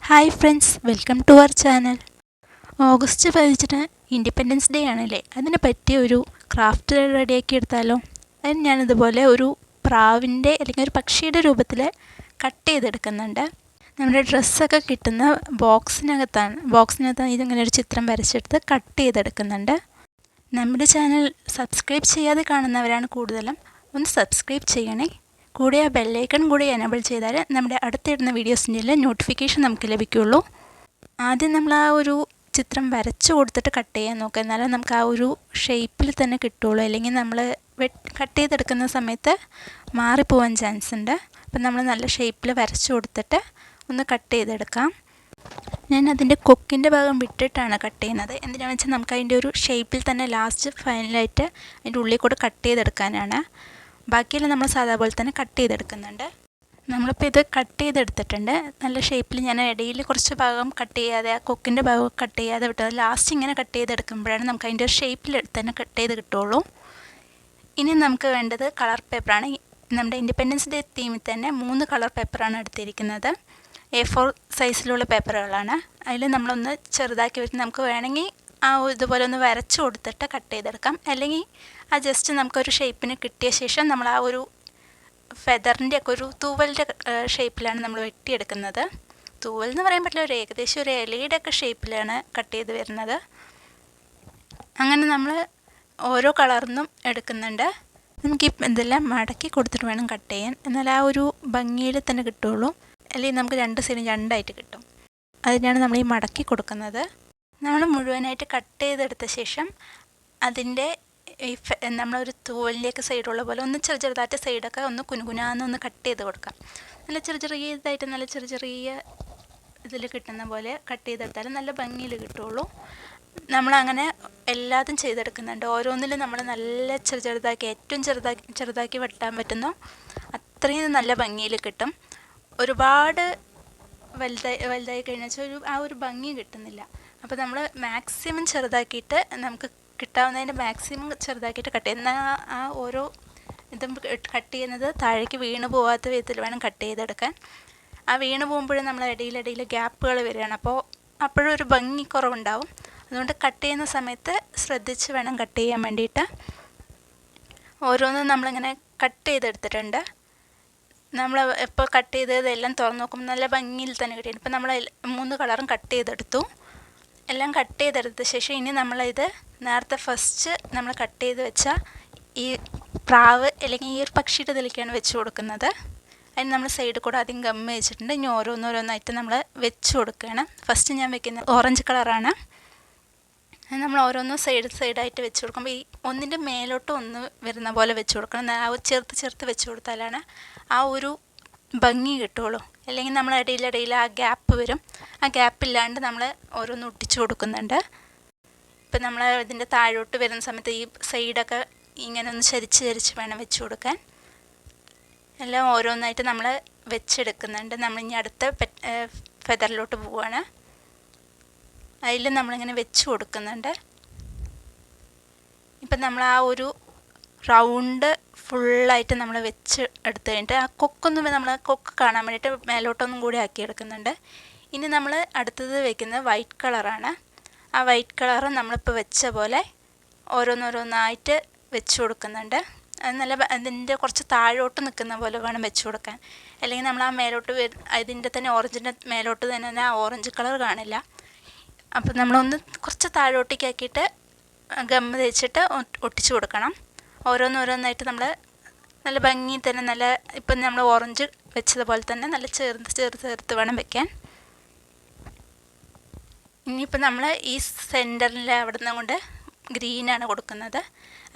Hi friends, welcome to our channel. August 15 independence day ആണല്ലേ. അതിനെ പറ്റിയ ഒരു ക്രാഫ്റ്റ് റെഡിയാക്കി എടുത്താലോ. അതിന് ഞാനിതുപോലെ ഒരു പ്രാവിൻ്റെ അല്ലെങ്കിൽ ഒരു പക്ഷിയുടെ രൂപത്തിൽ കട്ട് ചെയ്തെടുക്കുന്നുണ്ട്. നമ്മുടെ ഡ്രസ്സൊക്കെ കിട്ടുന്ന ബോക്സിനകത്താണ് ഇതിങ്ങനെ ഒരു ചിത്രം വരച്ചെടുത്ത് കട്ട് ചെയ്തെടുക്കുന്നുണ്ട്. നമ്മുടെ ചാനൽ സബ്സ്ക്രൈബ് ചെയ്യാതെ കാണുന്നവരാണ് കൂടുതലും. ഒന്ന് സബ്സ്ക്രൈബ് ചെയ്യണേ. കൂടെ ആ ബെല്ലൈക്കൺ കൂടി എനേബിൾ ചെയ്താൽ നമ്മുടെ അടുത്തിടുന്ന വീഡിയോസിൻ്റെ നോട്ടിഫിക്കേഷൻ നമുക്ക് ലഭിക്കുകയുള്ളൂ. ആദ്യം നമ്മൾ ആ ഒരു ചിത്രം വരച്ചു കൊടുത്തിട്ട് കട്ട് ചെയ്യാൻ നോക്കുക. എന്നാലും നമുക്ക് ആ ഒരു ഷേപ്പിൽ തന്നെ കിട്ടുള്ളൂ. അല്ലെങ്കിൽ നമ്മൾ കട്ട് ചെയ്തെടുക്കുന്ന സമയത്ത് മാറിപ്പോവാൻ ചാൻസ് ഉണ്ട്. അപ്പം നമ്മൾ നല്ല ഷേപ്പിൽ വരച്ചു കൊടുത്തിട്ട് ഒന്ന് കട്ട് ചെയ്തെടുക്കാം. ഞാൻ അതിൻ്റെ കൊക്കിൻ്റെ ഭാഗം വിട്ടിട്ടാണ് കട്ട് ചെയ്യുന്നത്. എന്തിനാണെന്ന് വെച്ചാൽ നമുക്ക് അതിൻ്റെ ഒരു ഷേപ്പിൽ തന്നെ ലാസ്റ്റ് ഫൈനലായിട്ട് അതിൻ്റെ ഉള്ളിൽ കൂടെ കട്ട് ചെയ്തെടുക്കാനാണ്. ബാക്കിയെല്ലാം നമ്മൾ സാധാ പോലെ തന്നെ കട്ട് ചെയ്തെടുക്കുന്നുണ്ട്. നമ്മളിപ്പോൾ ഇത് കട്ട് ചെയ്തെടുത്തിട്ടുണ്ട്. നല്ല ഷേപ്പിൽ ഞാൻ ഇടയിൽ കുറച്ച് ഭാഗം കട്ട് ചെയ്യാതെ, ആ കൊക്കിൻ്റെ ഭാഗം കട്ട് ചെയ്യാതെ വിട്ടത് ലാസ്റ്റ് ഇങ്ങനെ കട്ട് ചെയ്തെടുക്കുമ്പോഴാണ് നമുക്ക് അതിൻ്റെ ഷേപ്പിൽ തന്നെ കട്ട് ചെയ്ത് കിട്ടുള്ളൂ. ഇനി നമുക്ക് വേണ്ടത് കളർ പേപ്പറാണ്. നമ്മുടെ ഇൻഡിപെൻഡൻസ് ഡേ തീമിൽ തന്നെ 3 കളർ പേപ്പറാണ് എടുത്തിരിക്കുന്നത്. A4 സൈസിലുള്ള പേപ്പറുകളാണ്. അതിൽ നമ്മളൊന്ന് ചെറുതാക്കി വെച്ച് നമുക്ക് വേണമെങ്കിൽ ആ ഇതുപോലെ ഒന്ന് വരച്ച് കൊടുത്തിട്ട് കട്ട് ചെയ്തെടുക്കാം. അല്ലെങ്കിൽ ആ ജസ്റ്റ് നമുക്കൊരു ഷേപ്പിന് കിട്ടിയ ശേഷം നമ്മൾ ആ ഒരു ഫെദറിൻ്റെ ഒക്കെ ഒരു തൂവലിൻ്റെ ഷേപ്പിലാണ് നമ്മൾ വെട്ടിയെടുക്കുന്നത്. തൂവൽ എന്ന് പറയാൻ പറ്റില്ല, ഒരു ഏകദേശം ഒരു ഇലയുടെ ഒക്കെ ഷേപ്പിലാണ് കട്ട് ചെയ്ത് വരുന്നത്. അങ്ങനെ നമ്മൾ ഓരോ കളറിന്നും എടുക്കുന്നുണ്ട്. നമുക്ക് ഇതെല്ലാം മടക്കി കൊടുത്തിട്ട് വേണം കട്ട് ചെയ്യാൻ. എന്നാൽ ആ ഒരു ഭംഗിയിൽ തന്നെ കിട്ടുള്ളൂ. അല്ലെങ്കിൽ നമുക്ക് 2 സൈഡും 2 ആയിട്ട് കിട്ടും. അതിനാണ് നമ്മൾ ഈ മടക്കി കൊടുക്കുന്നത്. നമ്മൾ മുഴുവനായിട്ട് കട്ട് ചെയ്തെടുത്ത ശേഷം അതിൻ്റെ ഈ നമ്മളൊരു തൂവലിൻ്റെയൊക്കെ സൈഡുള്ള പോലെ ഒന്ന് ചെറുതായിട്ട് സൈഡൊക്കെ ഒന്ന് കുനുകുനാന്നൊന്ന് കട്ട് ചെയ്ത് കൊടുക്കാം. നല്ല ചെറിയതായിട്ട് നല്ല ചെറിയ ഇതിൽ കിട്ടുന്ന പോലെ കട്ട് ചെയ്തെടുത്താലും നല്ല ഭംഗിയിൽ കിട്ടുള്ളൂ. നമ്മളങ്ങനെ എല്ലാതും ചെയ്തെടുക്കുന്നുണ്ട്. ഓരോന്നിലും നമ്മൾ നല്ല ചെറുതാക്കി ഏറ്റവും ചെറുതാക്കി വെട്ടാൻ പറ്റുന്നു അത്രയും നല്ല ഭംഗിയിൽ കിട്ടും. ഒരുപാട് വലുതായി കഴിഞ്ഞാൽ ആ ഒരു ഭംഗി കിട്ടുന്നില്ല. അപ്പോൾ നമ്മൾ മാക്സിമം ചെറുതാക്കിയിട്ട് നമുക്ക് കിട്ടാവുന്നതിൻ്റെ മാക്സിമം ചെറുതാക്കിയിട്ട് കട്ട് ചെയ്യുന്ന ആ ഓരോ ഇതും കട്ട് ചെയ്യുന്നത് താഴേക്ക് വീണ് പോകാത്ത വിധത്തിൽ വേണം കട്ട് ചെയ്തെടുക്കാൻ. ആ വീണ് പോകുമ്പോഴും നമ്മൾ ഇടയിൽ ഗ്യാപ്പുകൾ വരികയാണ്. അപ്പോഴും ഒരു ഭംഗി കുറവുണ്ടാവും. അതുകൊണ്ട് കട്ട് ചെയ്യുന്ന സമയത്ത് ശ്രദ്ധിച്ച് വേണം കട്ട് ചെയ്യാൻ വേണ്ടിയിട്ട്. ഓരോന്നും നമ്മളിങ്ങനെ കട്ട് ചെയ്തെടുത്തിട്ടുണ്ട്. നമ്മൾ ഇപ്പോൾ കട്ട് ചെയ്തതെല്ലാം തുറന്ന് നോക്കുമ്പോൾ നല്ല ഭംഗിയിൽ തന്നെ കിട്ടിയിട്ടുണ്ട്. ഇപ്പോൾ നമ്മൾ 3 കളറും കട്ട് ചെയ്തെടുത്തു. എല്ലാം കട്ട് ചെയ്തെടുത്ത ശേഷം ഇനി നമ്മളിത് നേരത്തെ ഫസ്റ്റ് നമ്മൾ കട്ട് ചെയ്ത് വെച്ച ഈ പ്രാവ് അല്ലെങ്കിൽ ഈ ഒരു പക്ഷിയുടെ ഇതിലേക്കാണ് വെച്ച് കൊടുക്കുന്നത്. അതിന് നമ്മൾ സൈഡിൽ കൂടെ ആദ്യം ഗമ്മ് വെച്ചിട്ടുണ്ട്. ഇനി ഓരോന്നായിട്ട് നമ്മൾ വെച്ച് കൊടുക്കുകയാണ്. ഫസ്റ്റ് ഞാൻ വെക്കുന്നത് ഓറഞ്ച് കളറാണ്. നമ്മൾ ഓരോന്നും സൈഡായിട്ട് വെച്ച് കൊടുക്കുമ്പോൾ ഈ ഒന്നിൻ്റെ മേലോട്ട് ഒന്ന് വരുന്ന പോലെ വെച്ച് കൊടുക്കണം. ആ ചേർത്ത് വെച്ച് കൊടുത്താലാണ് ആ ഒരു ഭംഗി കിട്ടുള്ളൂ. അല്ലെങ്കിൽ നമ്മൾ ഇടയിൽ ആ ഗ്യാപ്പ് വരും. ആ ഗ്യാപ്പില്ലാണ്ട് നമ്മൾ ഓരോന്ന് ഒട്ടിച്ച് കൊടുക്കുന്നുണ്ട്. ഇപ്പം നമ്മൾ ഇതിൻ്റെ താഴോട്ട് വരുന്ന സമയത്ത് ഈ സൈഡൊക്കെ ഇങ്ങനെ ഒന്ന് ചരിച്ച് വേണം വെച്ച് കൊടുക്കാൻ. എല്ലാം ഓരോന്നായിട്ട് നമ്മൾ വെച്ചെടുക്കുന്നുണ്ട്. നമ്മളിനി അടുത്ത ഫെദറിലോട്ട് പോവുകയാണ്. അതിൽ നമ്മളിങ്ങനെ വെച്ച് കൊടുക്കുന്നുണ്ട്. ഇപ്പം നമ്മൾ ആ ഒരു റൗണ്ട് ഫുള്ളായിട്ട് നമ്മൾ വെച്ച് എടുത്ത് കഴിഞ്ഞിട്ട് ആ കൊക്ക് കാണാൻ വേണ്ടിയിട്ട് മേലോട്ടൊന്നും കൂടി ആക്കിയെടുക്കുന്നുണ്ട്. ഇനി നമ്മൾ അടുത്തത് വെക്കുന്നത് വൈറ്റ് കളറാണ്. ആ വൈറ്റ് കളറ് നമ്മളിപ്പോൾ വെച്ച പോലെ ഓരോന്നായിട്ട് വെച്ച് കൊടുക്കുന്നുണ്ട്. അത് നല്ല അതിൻ്റെ കുറച്ച് താഴോട്ട് നിൽക്കുന്ന പോലെ വേണം വെച്ച് കൊടുക്കാൻ. അല്ലെങ്കിൽ നമ്മൾ ആ മേലോട്ട് ഇതിൻ്റെ തന്നെ ഓറഞ്ചിൻ്റെ മേലോട്ട് തന്നെ ആ ഓറഞ്ച് കളർ കാണില്ല. അപ്പം നമ്മളൊന്ന് കുറച്ച് താഴോട്ടേക്ക് ആക്കിയിട്ട് ഗമ്മ് തേച്ചിട്ട് ഒട്ടിച്ച് കൊടുക്കണം. ഓരോന്നായിട്ട് നമ്മൾ നല്ല ഭംഗി തന്നെ നല്ല ഇപ്പം നമ്മൾ ഓറഞ്ച് വെച്ചതുപോലെ തന്നെ നല്ല ചേർത്ത് വേണം വെക്കാൻ. ഇനിയിപ്പോൾ നമ്മൾ ഈ സെൻറ്ററിൽ അവിടെ നിന്ന് കൊണ്ട് ഗ്രീനാണ് കൊടുക്കുന്നത്.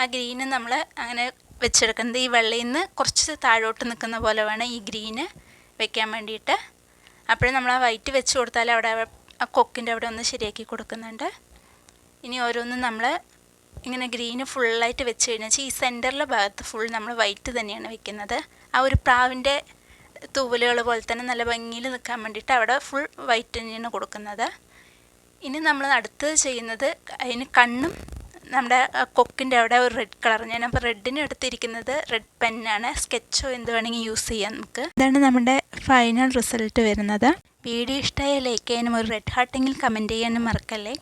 ആ ഗ്രീന് നമ്മൾ അങ്ങനെ വെച്ചെടുക്കുന്നത് ഈ വെള്ളയിൽ നിന്ന് കുറച്ച് താഴോട്ട് നിൽക്കുന്ന പോലെ വേണം ഈ ഗ്രീന് വെക്കാൻ വേണ്ടിയിട്ട്. അപ്പോഴും നമ്മൾ ആ വൈറ്റ് വെച്ച് കൊടുത്താൽ അവിടെ ആ കൊക്കിൻ്റെ അവിടെ ഒന്ന് ശരിയാക്കി കൊടുക്കുന്നുണ്ട്. ഇനി ഓരോന്നും നമ്മൾ ഇങ്ങനെ ഗ്രീന് ഫുള്ളായിട്ട് വെച്ച് കഴിഞ്ഞാൽ ഈ സെൻറ്ററിലെ ഭാഗത്ത് ഫുൾ നമ്മൾ വൈറ്റ് തന്നെയാണ് വെക്കുന്നത്. ആ ഒരു പ്രാവിൻ്റെ തൂവലുകൾ പോലെ തന്നെ നല്ല ഭംഗിയിൽ നിൽക്കാൻ വേണ്ടിയിട്ട് അവിടെ ഫുൾ വൈറ്റ് തന്നെയാണ് കൊടുക്കുന്നത്. ഇനി നമ്മൾ അടുത്തത് ചെയ്യുന്നത് അതിന് കണ്ണും നമ്മുടെ കൊക്കിൻ്റെ അവിടെ ഒരു റെഡ് കളർ. ഞാനപ്പോൾ റെഡിന് എടുത്തിരിക്കുന്നത് റെഡ് പെന്നാണ്. സ്കെച്ചോ എന്ത് വേണമെങ്കിൽ യൂസ് ചെയ്യാം നമുക്ക്. ഇതാണ് നമ്മുടെ ഫൈനൽ റിസൾട്ട് വരുന്നത്. വീഡിയോ ഇഷ്ടമായ ലൈക്ക് ചെയ്യാനും ഒരു റെഡ് ഹാർട്ടെങ്കിൽ കമൻറ്റ് ചെയ്യാനും മറക്കല്ലേ.